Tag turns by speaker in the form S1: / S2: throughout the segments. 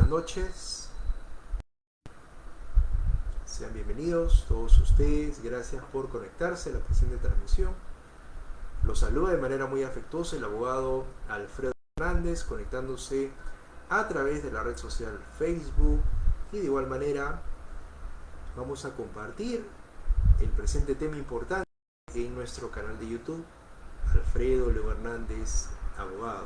S1: buenas noches. Sean bienvenidos todos ustedes. Gracias por conectarse a la presente transmisión. Los saluda de manera muy afectuosa el abogado Alfredo Hernández, conectándose a través de la red social Facebook, y de igual manera vamos a compartir el presente tema importante en nuestro canal de YouTube, Alfredo Leo Hernández, abogado.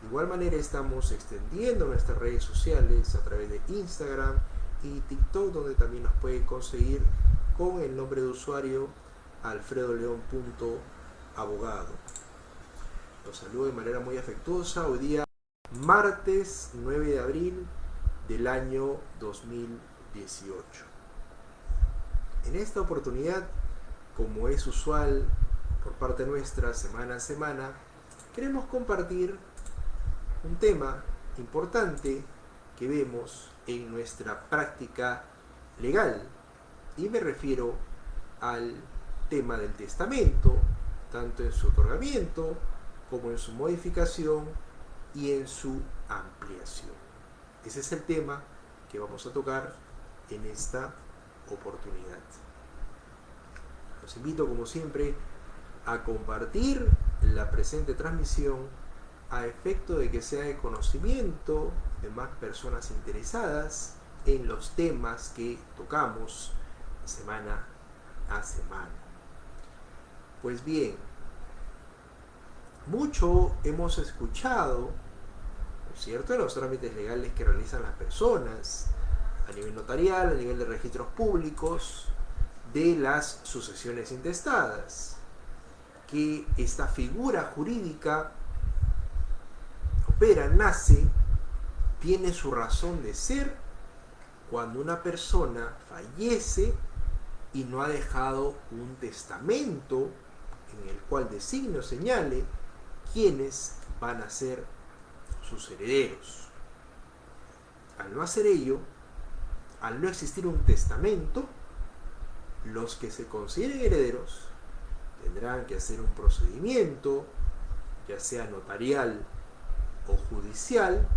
S1: De igual manera estamos extendiendo nuestras redes sociales a través de Instagram y TikTok, donde también nos puede conseguir con el nombre de usuario alfredoleon.abogado. Los saludo de manera muy afectuosa. Hoy día martes 9 de abril del año 2018. En esta oportunidad, como es usual por parte nuestra semana a semana, queremos compartir un tema importante que vemos en nuestra práctica legal, y me refiero al tema del testamento, tanto en su otorgamiento como en su modificación y en su ampliación. Ese es el tema que vamos a tocar en esta oportunidad. Los invito, como siempre, a compartir la presente transmisión a efecto de que sea de conocimiento de más personas interesadas en los temas que tocamos semana a semana. Pues bien, mucho hemos escuchado, ¿no es cierto?, en los trámites legales que realizan las personas a nivel notarial, a nivel de registros públicos, de las sucesiones intestadas, que esta figura jurídica nace, tiene su razón de ser cuando una persona fallece y no ha dejado un testamento en el cual designe o señale quiénes van a ser sus herederos. Al no hacer ello, al no existir un testamento, los que se consideren herederos tendrán que hacer un procedimiento, ya sea notarial o judicial,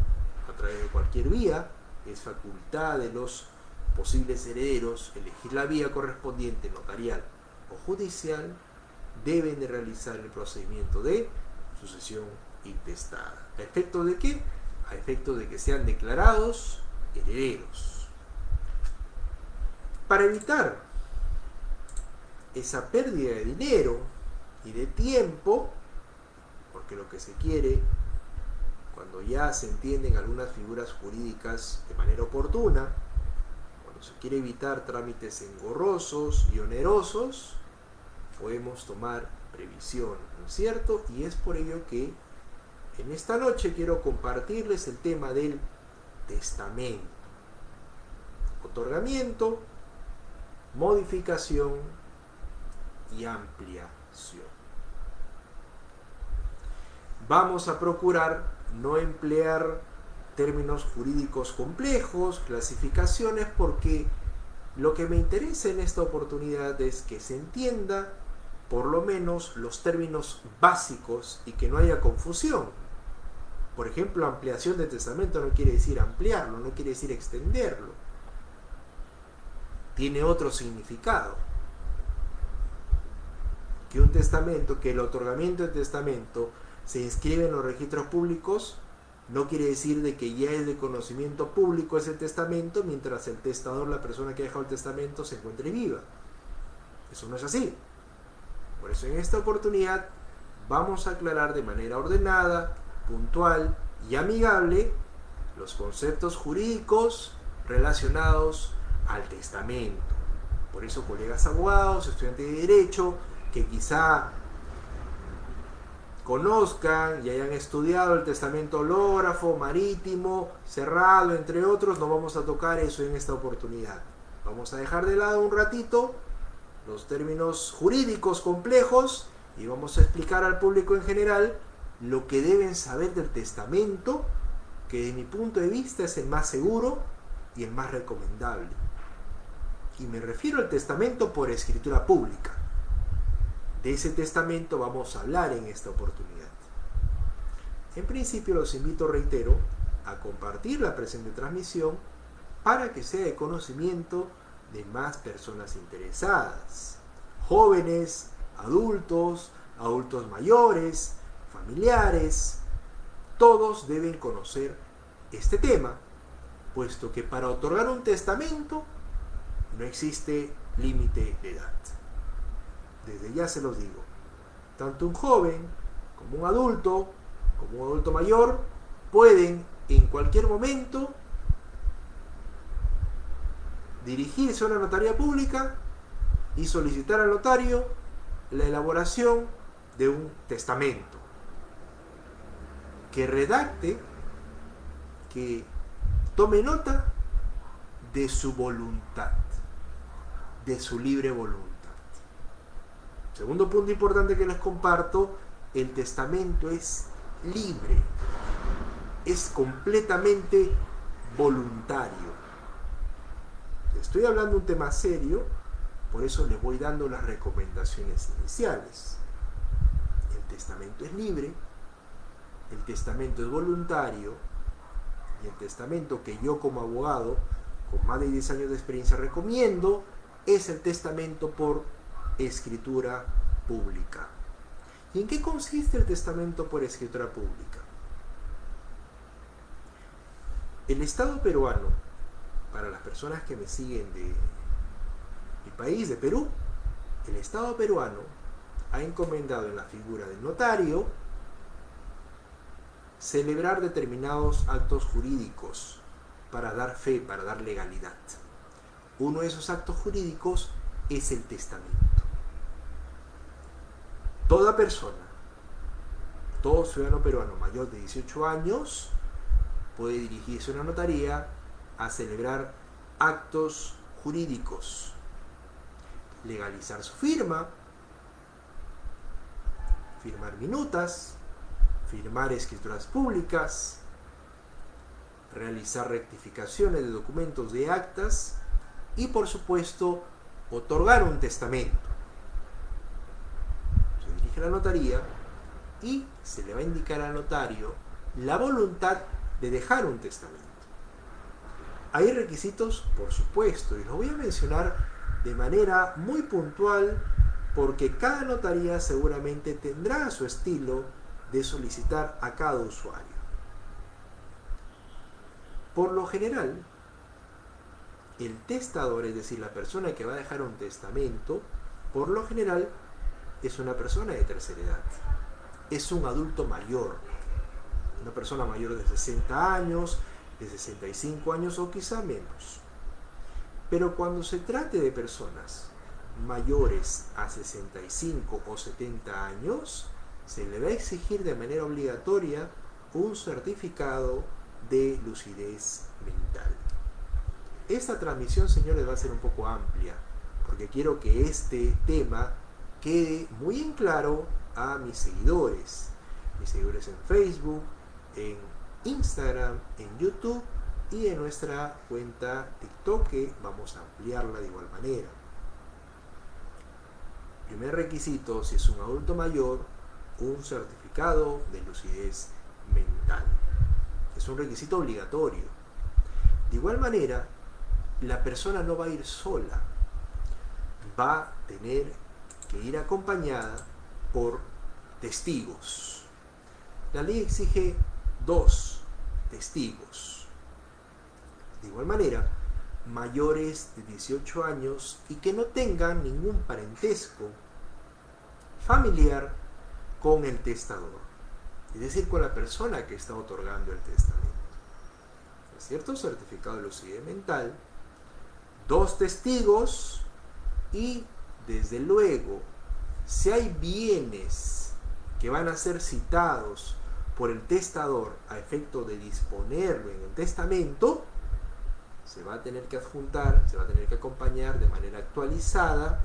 S1: a través de cualquier vía. Es facultad de los posibles herederos elegir la vía correspondiente, notarial o judicial. Deben de realizar el procedimiento de sucesión intestada. ¿A efecto de qué? A efecto de que sean declarados herederos. Para evitar esa pérdida de dinero y de tiempo, porque lo que se quiere, cuando ya se entienden algunas figuras jurídicas de manera oportuna, cuando se quiere evitar trámites engorrosos y onerosos, podemos tomar previsión, ¿no es cierto? Y es por ello que en esta noche quiero compartirles el tema del testamento, otorgamiento, modificación y ampliación. Vamos a procurar no emplear términos jurídicos complejos, clasificaciones, porque lo que me interesa en esta oportunidad es que se entienda por lo menos los términos básicos y que no haya confusión. Por ejemplo, ampliación de testamento no quiere decir ampliarlo, no quiere decir extenderlo. Tiene otro significado. Que un testamento, que el otorgamiento de testamento se inscribe en los registros públicos, no quiere decir de que ya es de conocimiento público ese testamento mientras el testador, la persona que ha dejado el testamento, se encuentre viva. Eso no es así. Por eso en esta oportunidad vamos a aclarar de manera ordenada, puntual y amigable los conceptos jurídicos relacionados al testamento. Por eso, colegas abogados, estudiantes de Derecho, que quizá conozcan y hayan estudiado el testamento hológrafo, marítimo, cerrado, entre otros, no vamos a tocar eso en esta oportunidad. Vamos a dejar de lado un ratito los términos jurídicos complejos y vamos a explicar al público en general lo que deben saber del testamento, que de mi punto de vista es el más seguro y el más recomendable. Y me refiero al testamento por escritura pública. De ese testamento vamos a hablar en esta oportunidad. En principio los invito, reitero, a compartir la presente transmisión para que sea de conocimiento de más personas interesadas, jóvenes, adultos, adultos mayores, familiares. Todos deben conocer este tema, puesto que para otorgar un testamento no existe límite de edad. Desde ya se los digo, tanto un joven como un adulto mayor pueden en cualquier momento dirigirse a una notaría pública y solicitar al notario la elaboración de un testamento que redacte, que tome nota de su voluntad, de su libre voluntad. Segundo punto importante que les comparto: el testamento es libre, es completamente voluntario. Estoy hablando de un tema serio, por eso les voy dando las recomendaciones iniciales. El testamento es libre, el testamento es voluntario, y el testamento que yo como abogado con más de 10 años de experiencia recomiendo es el testamento por escritura pública. ¿Y en qué consiste el testamento por escritura pública? El Estado peruano, para las personas que me siguen de mi país, de Perú, el Estado peruano ha encomendado en la figura del notario celebrar determinados actos jurídicos para dar fe, para dar legalidad. Uno de esos actos jurídicos es el testamento. Toda persona, todo ciudadano peruano mayor de 18 años puede dirigirse a una notaría a celebrar actos jurídicos, legalizar su firma, firmar minutas, firmar escrituras públicas, realizar rectificaciones de documentos de actas y, por supuesto, otorgar un testamento. Se dirige a la notaría y se le va a indicar al notario la voluntad de dejar un testamento. Hay requisitos, por supuesto, y los voy a mencionar de manera muy puntual porque cada notaría seguramente tendrá su estilo de solicitar a cada usuario. Por lo general, el testador, es decir, la persona que va a dejar un testamento, por lo general es una persona de tercera edad, es un adulto mayor, una persona mayor de 60 años, de 65 años o quizá menos. Pero cuando se trate de personas mayores a 65 o 70 años, se le va a exigir de manera obligatoria un certificado de lucidez mental. Esta transmisión, señores, va a ser un poco amplia, porque quiero que este tema quede muy en claro a mis seguidores en Facebook, en Instagram, en YouTube y en nuestra cuenta TikTok, que vamos a ampliarla de igual manera. Primer requisito: si es un adulto mayor, un certificado de lucidez mental. Es un requisito obligatorio. De igual manera, la persona no va a ir sola, va a tener que ir acompañada por testigos. La ley exige 2 testigos. De igual manera, mayores de 18 años y que no tengan ningún parentesco familiar con el testador, es decir, con la persona que está otorgando el testamento. ¿Es cierto? Certificado de lucidez mental, 2 testigos y, desde luego, si hay bienes que van a ser citados por el testador a efecto de disponerlo en el testamento, se va a tener que adjuntar, se va a tener que acompañar de manera actualizada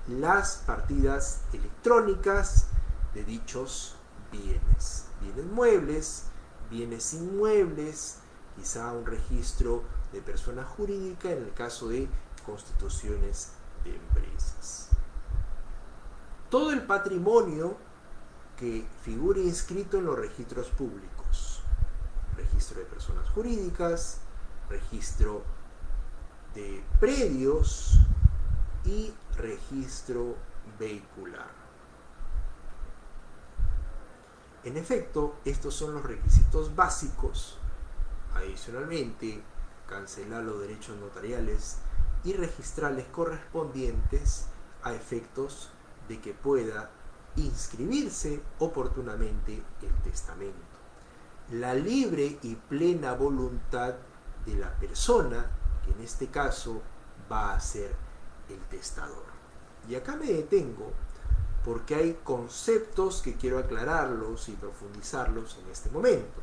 S1: las partidas electrónicas de dichos bienes. Bienes muebles, bienes inmuebles, quizá un registro de persona jurídica en el caso de constituciones de empresas. Todo el patrimonio que figure inscrito en los registros públicos, registro de personas jurídicas, registro de predios y registro vehicular. En efecto, estos son los requisitos básicos. Adicionalmente, cancelar los derechos notariales y registrales correspondientes a efectos de que pueda inscribirse oportunamente el testamento. La libre y plena voluntad de la persona, que en este caso va a ser el testador. Y acá me detengo porque hay conceptos que quiero aclararlos y profundizarlos en este momento.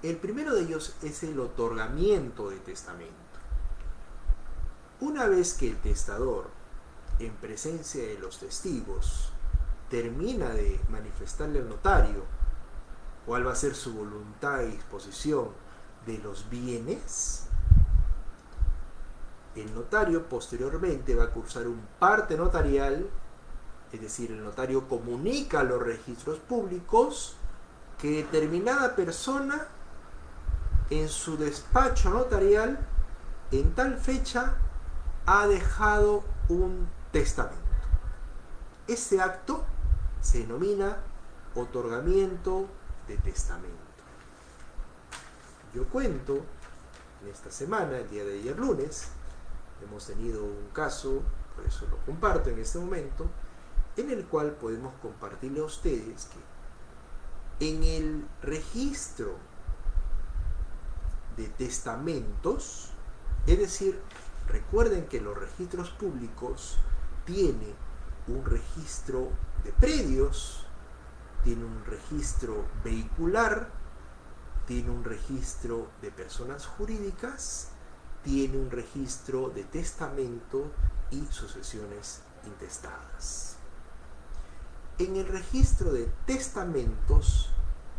S1: El primero de ellos es el otorgamiento de testamento. Una vez que el testador, en presencia de los testigos, termina de manifestarle al notario cuál va a ser su voluntad y disposición de los bienes, el notario posteriormente va a cursar un parte notarial, es decir, el notario comunica a los registros públicos que determinada persona en su despacho notarial en tal fecha ha dejado un testamento. Ese acto se denomina otorgamiento de testamento. Yo cuento en esta semana, el día de ayer lunes, hemos tenido un caso, por eso lo comparto en este momento, en el cual podemos compartirle a ustedes que en el registro de testamentos, es decir, recuerden que los registros públicos tienen un registro de predios, tiene un registro vehicular, tiene un registro de personas jurídicas, tiene un registro de testamento y sucesiones intestadas. En el registro de testamentos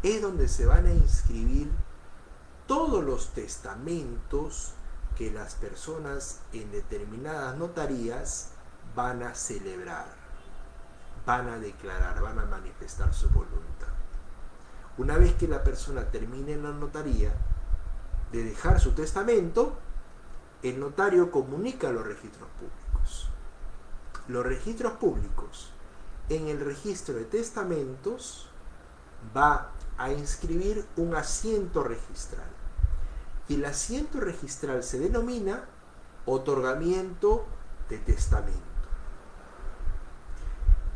S1: es donde se van a inscribir todos los testamentos que las personas en determinadas notarías van a celebrar, van a declarar, van a manifestar su voluntad. Una vez que la persona termine en la notaría de dejar su testamento, el notario comunica a los registros públicos. Los registros públicos, en el registro de testamentos, va a inscribir un asiento registral. Y el asiento registral se denomina otorgamiento de testamento.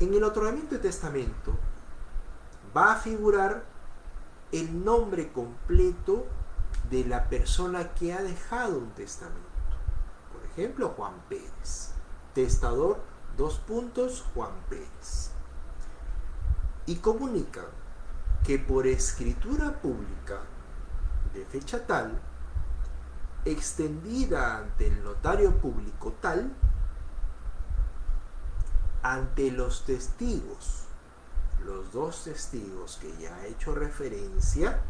S1: En el otorgamiento de testamento va a figurar el nombre completo de la persona que ha dejado un testamento. Por ejemplo, Juan Pérez. Testador, Juan Pérez. Y comunica que por escritura pública de fecha tal, extendida ante el notario público tal, ante los testigos, los dos testigos que ya he hecho referencia,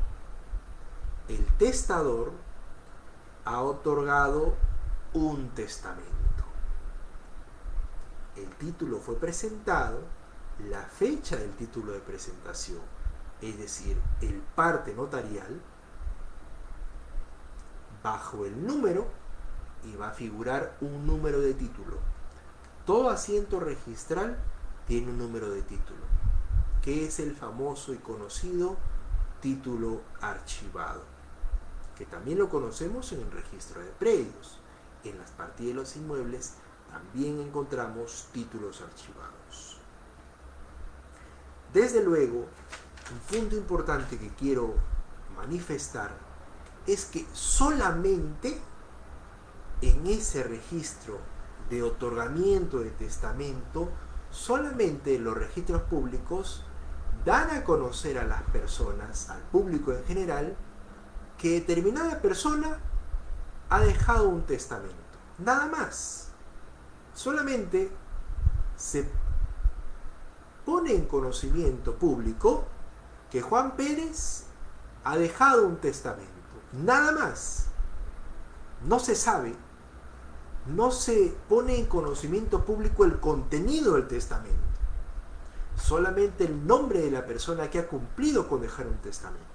S1: el testador ha otorgado un testamento. El título fue presentado, la fecha del título de presentación, es decir, el parte notarial, bajo el número, y va a figurar un número de título. Todo asiento registral tiene un número de título, que es el famoso y conocido título archivado, que también lo conocemos en el registro de predios. En las partidas de los inmuebles también encontramos títulos archivados. Desde luego, un punto importante que quiero manifestar es que solamente en ese registro de otorgamiento de testamento, solamente los registros públicos dan a conocer a las personas, al público en general, que determinada persona ha dejado un testamento. Nada más. Solamente se pone en conocimiento público que Juan Pérez ha dejado un testamento. Nada más. No se sabe, no se pone en conocimiento público el contenido del testamento. Solamente el nombre de la persona que ha cumplido con dejar un testamento.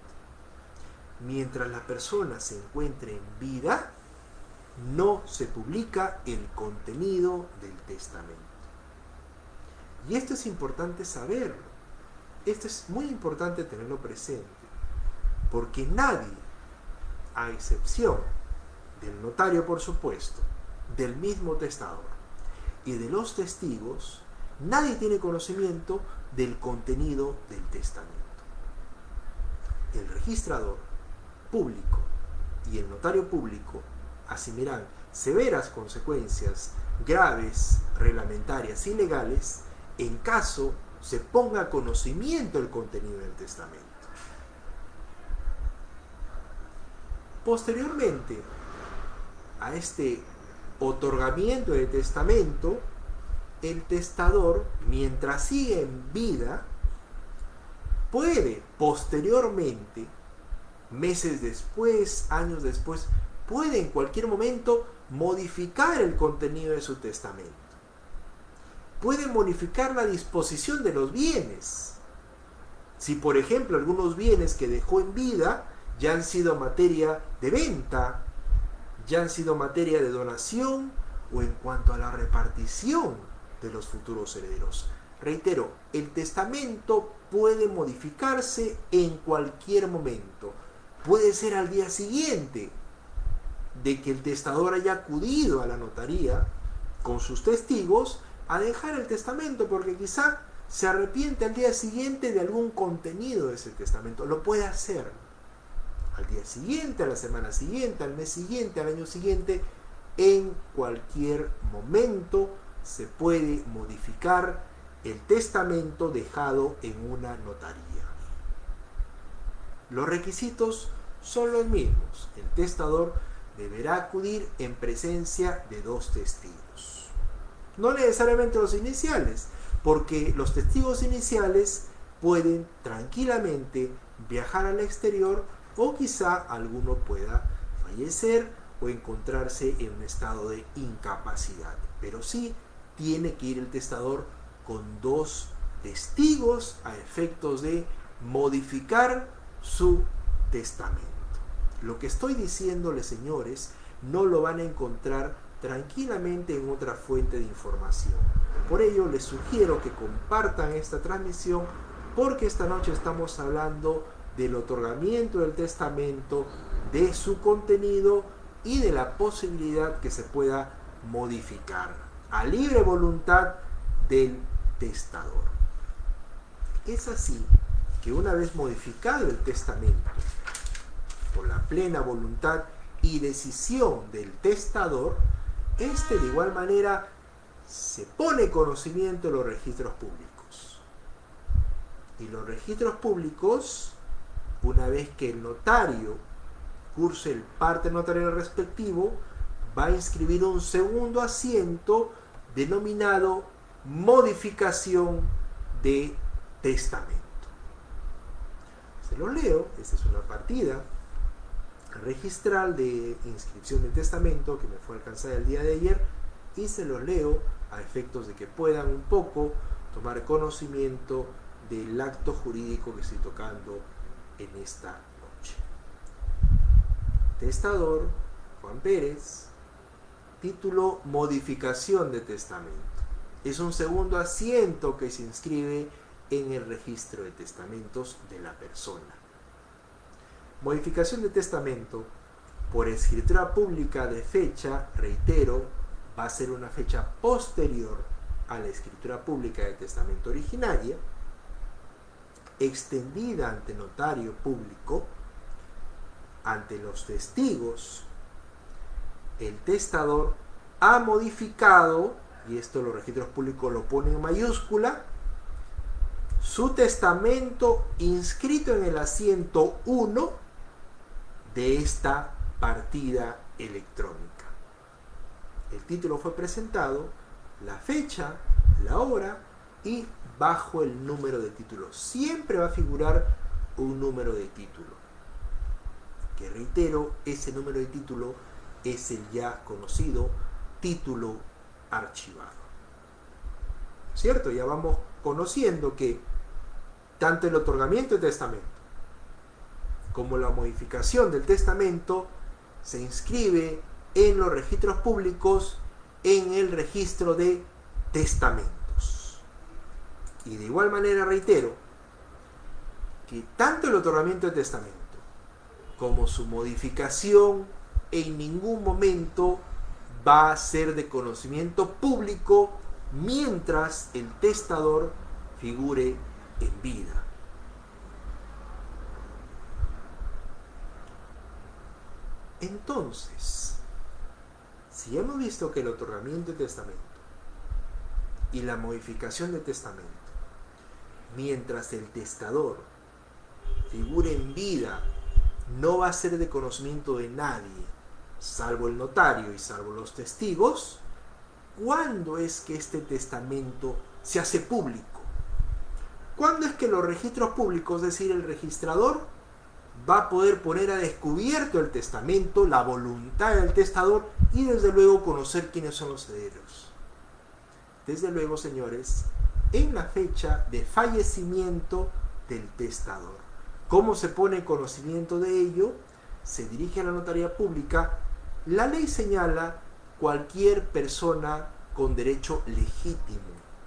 S1: mientras la persona se encuentre en vida, no se publica el contenido del testamento. Y esto es importante saberlo. Esto es muy importante tenerlo presente, porque nadie, a excepción del notario, por supuesto, del mismo testador y de los testigos, nadie tiene conocimiento del contenido del testamento. El registrador público y el notario público asumirán severas consecuencias graves, reglamentarias y legales en caso se ponga a conocimiento el contenido del testamento. Posteriormente a este otorgamiento de testamento, el testador, mientras sigue en vida, puede posteriormente, meses después, años después, puede en cualquier momento modificar el contenido de su testamento. Puede modificar la disposición de los bienes. Si, por ejemplo, algunos bienes que dejó en vida ya han sido materia de venta, ya han sido materia de donación o en cuanto a la repartición de los futuros herederos. Reitero, el testamento puede modificarse en cualquier momento. Puede ser al día siguiente de que el testador haya acudido a la notaría con sus testigos a dejar el testamento, porque quizá se arrepiente al día siguiente de algún contenido de ese testamento. Lo puede hacer al día siguiente, a la semana siguiente, al mes siguiente, al año siguiente. En cualquier momento se puede modificar el testamento dejado en una notaría. Los requisitos son los mismos. El testador deberá acudir en presencia de 2 testigos. No necesariamente los iniciales, porque los testigos iniciales pueden tranquilamente viajar al exterior o quizá alguno pueda fallecer o encontrarse en un estado de incapacidad. Pero sí tiene que ir el testador con 2 testigos a efectos de modificar su testamento. Lo que estoy diciéndoles, señores, no lo van a encontrar tranquilamente en otra fuente de información. Por ello les sugiero que compartan esta transmisión, porque esta noche estamos hablando del otorgamiento del testamento, de su contenido y de la posibilidad que se pueda modificar a libre voluntad del testador. Es así que una vez modificado el testamento por la plena voluntad y decisión del testador, este de igual manera se pone conocimiento de los registros públicos. Y los registros públicos, una vez que el notario curse el parte notarial respectivo, va a inscribir un segundo asiento denominado modificación de testamento. Se lo leo. Esta es una partida registral de inscripción de testamento que me fue alcanzada el día de ayer, y se los leo a efectos de que puedan un poco tomar conocimiento del acto jurídico que estoy tocando en esta noche. Testador Juan Pérez, título modificación de testamento. Es un segundo asiento que se inscribe en el registro de testamentos de la persona. Modificación de testamento por escritura pública de fecha, reitero, va a ser una fecha posterior a la escritura pública de testamento originaria, extendida ante notario público, ante los testigos. El testador ha modificado, y esto los registros públicos lo ponen en mayúscula, su testamento inscrito en el asiento 1 de esta partida electrónica. El título fue presentado, la fecha, la hora y bajo el número de título. Siempre va a figurar un número de título, que reitero, ese número de título es el ya conocido título archivado. ¿Cierto? Ya vamos conociendo que tanto el otorgamiento de testamento como la modificación del testamento se inscribe en los registros públicos en el registro de testamentos. Y de igual manera reitero que tanto el otorgamiento de testamento como su modificación en ningún momento va a ser de conocimiento público mientras el testador figure en vida. Entonces, si hemos visto que el otorgamiento de testamento y la modificación de testamento, mientras el testador figure en vida, no va a ser de conocimiento de nadie, salvo el notario y salvo los testigos, ¿cuándo es que este testamento se hace público? ¿Cuándo es que los registros públicos, es decir, el registrador, va a poder poner a descubierto el testamento, la voluntad del testador y desde luego conocer quiénes son los herederos? Desde luego, señores, en la fecha de fallecimiento del testador. ¿Cómo se pone en conocimiento de ello? Se dirige a la notaría pública. La ley señala cualquier persona con derecho legítimo,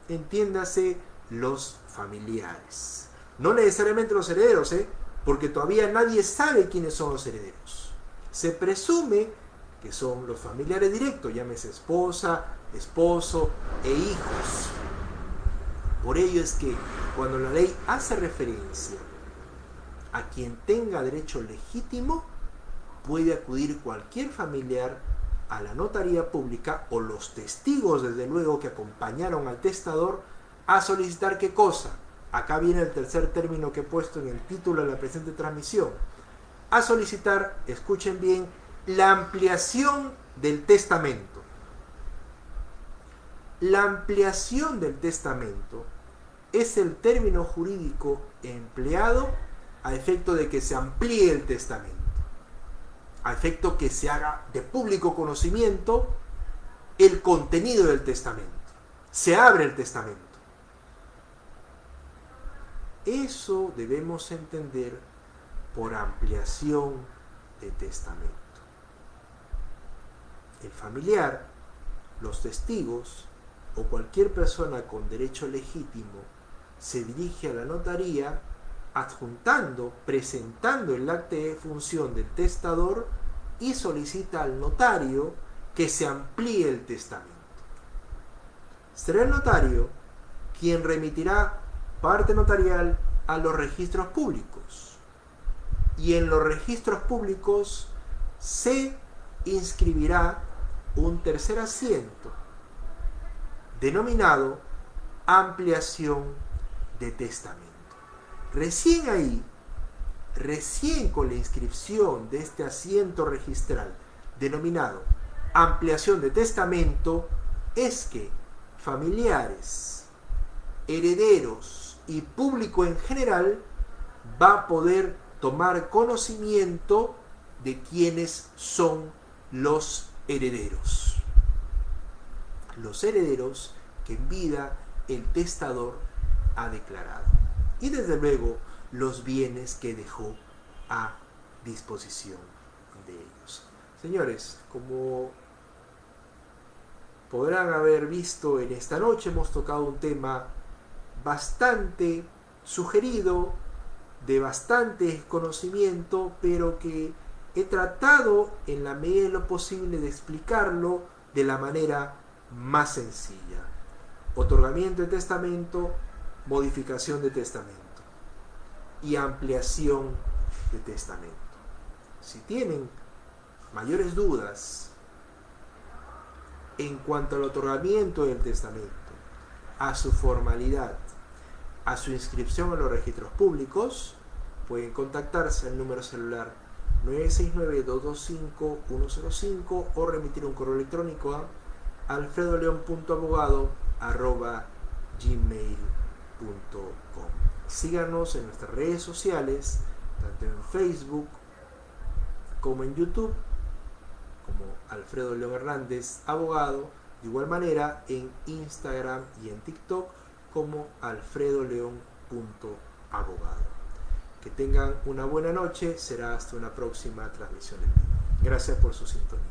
S1: entiéndase los familiares, no necesariamente los herederos, porque todavía nadie sabe quiénes son los herederos. Se presume que son los familiares directos, llámese esposa, esposo e hijos. Por ello es que cuando la ley hace referencia a quien tenga derecho legítimo, puede acudir cualquier familiar a la notaría pública o los testigos, desde luego, que acompañaron al testador a solicitar ¿qué cosa? Acá viene el tercer término que he puesto en el título de la presente transmisión. A solicitar, escuchen bien, la ampliación del testamento. La ampliación del testamento es el término jurídico empleado a efecto de que se amplíe el testamento, a efecto que se haga de público conocimiento el contenido del testamento. Se abre el testamento. Eso debemos entender por ampliación de testamento. El familiar, los testigos o cualquier persona con derecho legítimo se dirige a la notaría adjuntando, presentando el acta de función del testador y solicita al notario que se amplíe el testamento. Será el notario quien remitirá parte notarial a los registros públicos y en los registros públicos se inscribirá un tercer asiento denominado ampliación de testamento. Recién ahí, recién con la inscripción de este asiento registral denominado ampliación de testamento, es que familiares, herederos y público en general va a poder tomar conocimiento de quiénes son los herederos. Los herederos que en vida el testador ha declarado. Y desde luego los bienes que dejó a disposición de ellos. Señores, como podrán haber visto en esta noche, hemos tocado un tema bastante sugerido, de bastante conocimiento, pero que he tratado en la medida de lo posible de explicarlo de la manera más sencilla. Otorgamiento de testamento, modificación de testamento y ampliación de testamento. Si tienen mayores dudas en cuanto al otorgamiento del testamento, a su formalidad, a su inscripción en los registros públicos, pueden contactarse al número celular 969-225-105 o remitir un correo electrónico a alfredoleon.abogado@gmail.com. Síganos en nuestras redes sociales, tanto en Facebook como en YouTube, como Alfredo León Hernández Abogado, de igual manera en Instagram y en TikTok como alfredoleon.abogado. Que tengan una buena noche. Será hasta una próxima transmisión en vivo. Gracias por su sintonía.